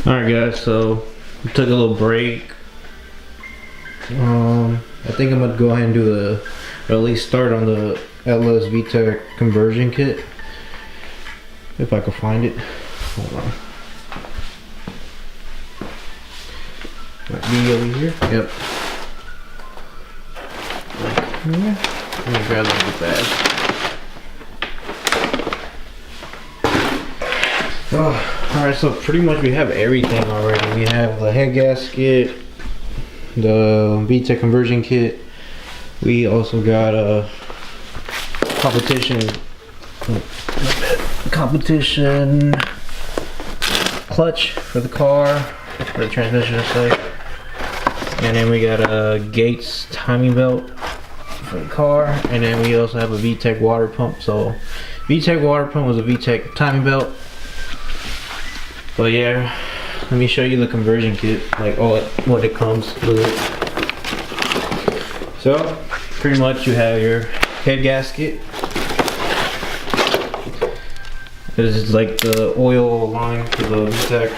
Alright guys, so we took a little break. I think I'm gonna go ahead and do the, or at least start on the LsVtec conversion kit. If I can find it. Hold on. Might be over here. Yep. Let me grab the bag. Oh, alright, so pretty much we have everything already. We have the head gasket, the VTEC conversion kit. We also got a competition clutch for the car, for the transmission, I say. And then we got a Gates timing belt for the car, and then we also have a VTEC water pump. So VTEC water pump was a VTEC timing belt. But yeah, let me show you the conversion kit, like what it comes with it. So pretty much you have your head gasket. This is like the oil line for the VTEC.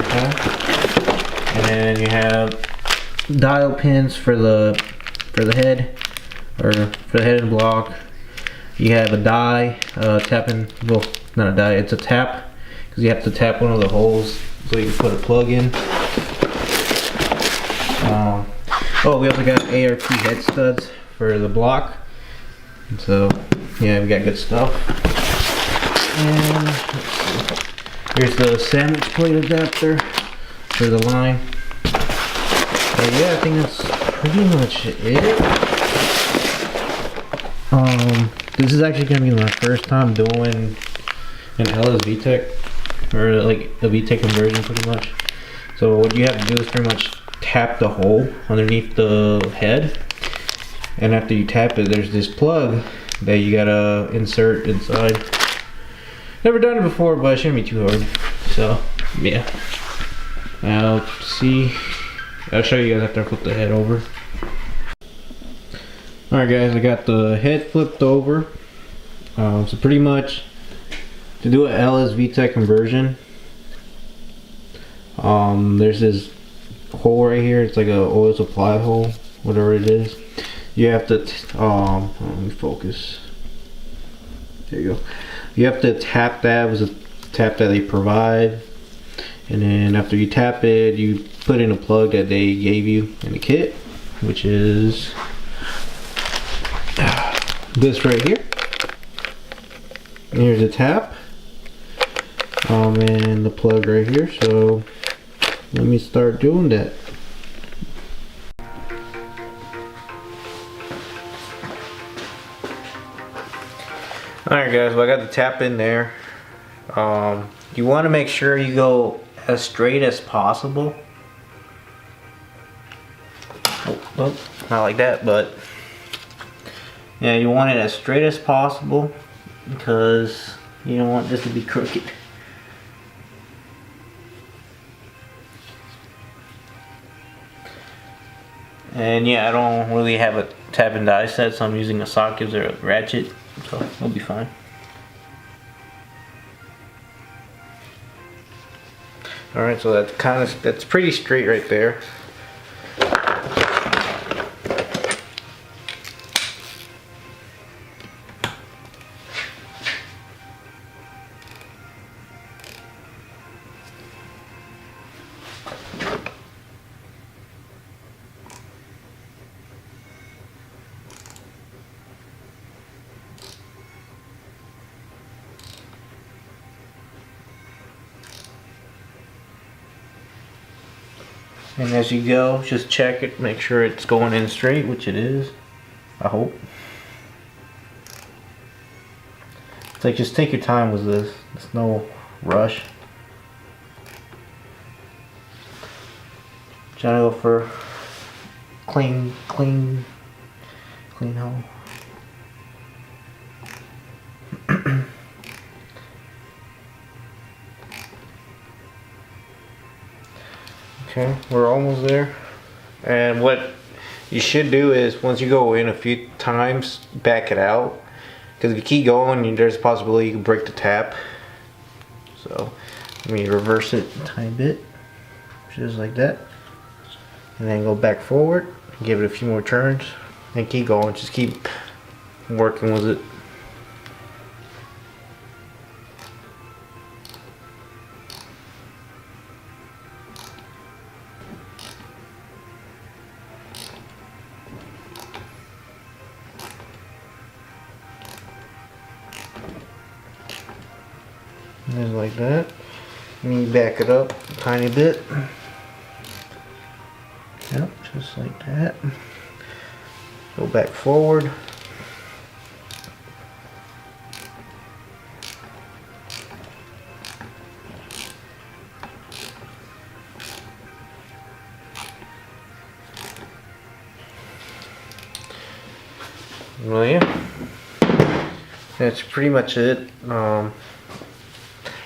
Okay. And then you have dial pins for the head, or for the head and block. You have a die, tapping, well, not a die, it's a tap, because you have to tap one of the holes so you can put a plug in. Oh, we also got ARP head studs for the block. So yeah, we got good stuff. And here's the sandwich plate adapter for the line. But yeah, I think that's pretty much it. This is actually gonna be my first time doing an LsVtec, or like a VTEC conversion pretty much. So what you have to do is pretty much tap the hole underneath the head, and after you tap it, there's this plug that you gotta insert inside. Never done it before, but it shouldn't be too hard. So yeah, I'll show you guys after I flip the head over. Alright guys, I got the head flipped over. So pretty much to do an LsVtec conversion, there's this hole right here. It's like a oil supply hole, whatever it is. You have to let me focus. There you go. You have to tap that with a tap that they provide, and then after you tap it, you put in a plug that they gave you in the kit, which is this right here. Here's a tap, and the plug right here. So let me start doing that. Alright guys, well I got the tap in there. You want to make sure you go as straight as possible. Oh, not like that, but yeah, you want it as straight as possible because you don't want this to be crooked. And yeah, I don't really have a tap and die set, so I'm using a socket or a ratchet, so it'll be fine. Alright, so that's pretty straight right there. And as you go, just check it, make sure it's going in straight, which it is, I hope. It's like, just take your time with this. There's no rush. Try to go for clean hole. Okay, we're almost there. And what you should do is, once you go in a few times, back it out. Because if you keep going, there's a possibility you can break the tap. So let me reverse it a tiny bit, just like that, and then go back forward, give it a few more turns, and keep going. Just keep working with it. Just like that. Let me back it up a tiny bit. Yep, just like that. Go back forward. Well, yeah, that's pretty much it.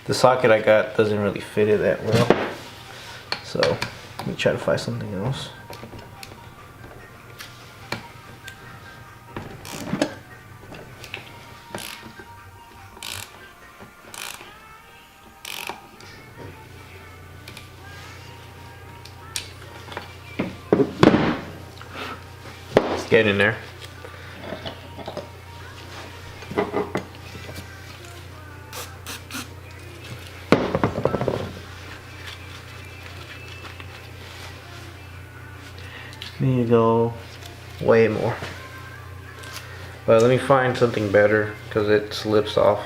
The socket I got doesn't really fit it that well, so let me try to find something else. Let's get in there. Need to go way more, but let me find something better because it slips off.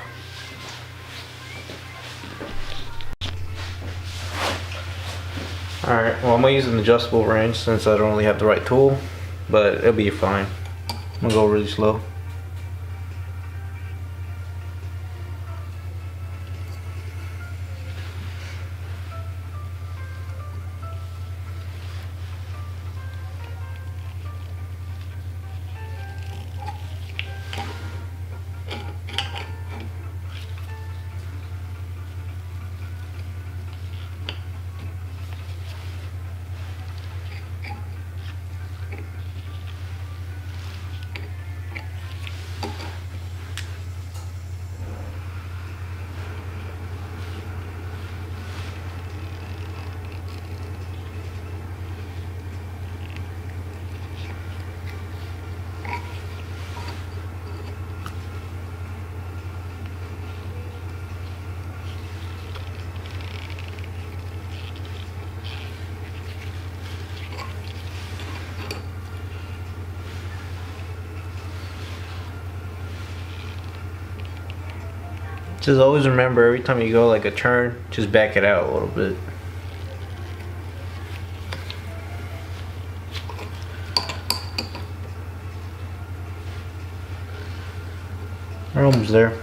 Alright, well, I'm gonna use an adjustable wrench since I don't really have the right tool, but it'll be fine. I'm gonna go really slow. Just always remember, every time you go like a turn, just back it out a little bit. We're almost there.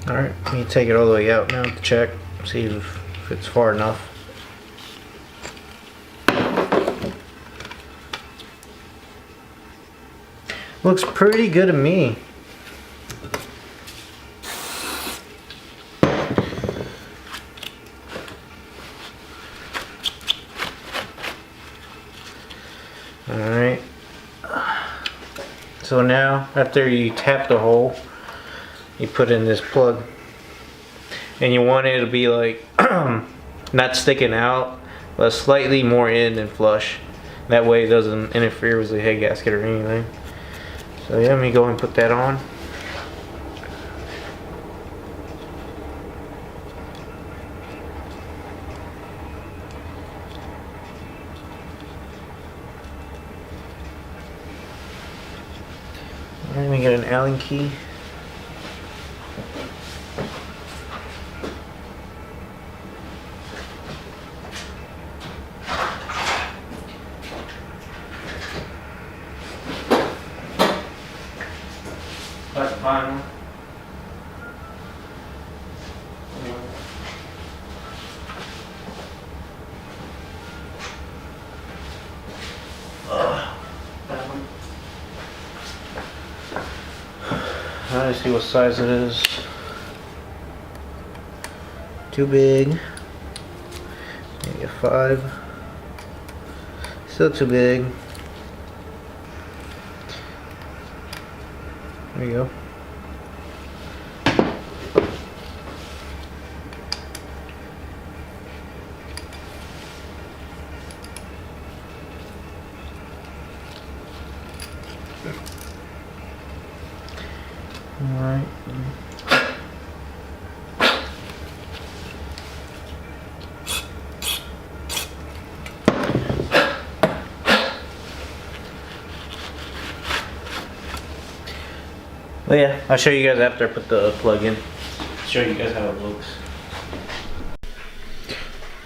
Alright, let me take it all the way out now to check, see if it's far enough. Looks pretty good to me. Alright. So now, after you tap the hole, you put in this plug, and you want it to be like not sticking out, but slightly more in and flush. That way it doesn't interfere with the head gasket or anything. So yeah, let me go and put that on. Let me get an Allen key. That's the final. Let's see what size it is. Too big. Maybe a 5. Still too big. There you go. Alright. But yeah, I'll show you guys after I put the plug in. Show you guys how it looks.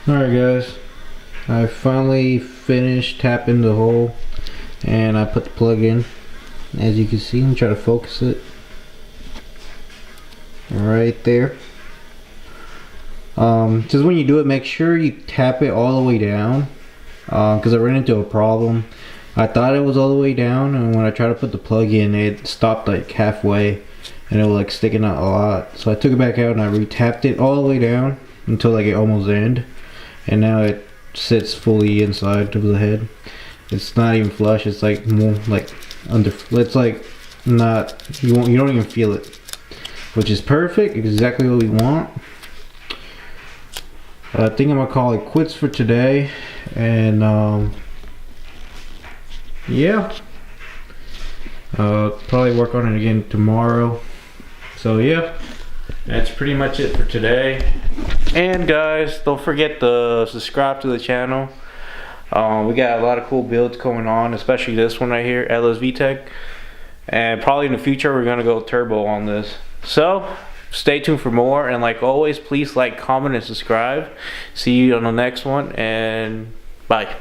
Alright guys, I finally finished tapping the hole and I put the plug in. As you can see, I'm trying to focus it right there. Just when you do it, make sure you tap it all the way down, because I ran into a problem. I thought it was all the way down, and when I tried to put the plug in, it stopped like halfway and it was like sticking out a lot. So I took it back out and I re-tapped it all the way down until like it almost ended, and now it sits fully inside of the head. It's not even flush, it's like more like under, it's like not, you don't even feel it, which is perfect, exactly what we want. I think I'm gonna call it quits for today, and yeah, probably work on it again tomorrow. So yeah, that's pretty much it for today. And guys, don't forget to subscribe to the channel. We got a lot of cool builds going on, especially this one right here, LsVtec, and probably in the future we're gonna go turbo on this. So stay tuned for more, and like always, please like, comment, and subscribe. See you on the next one, and bye.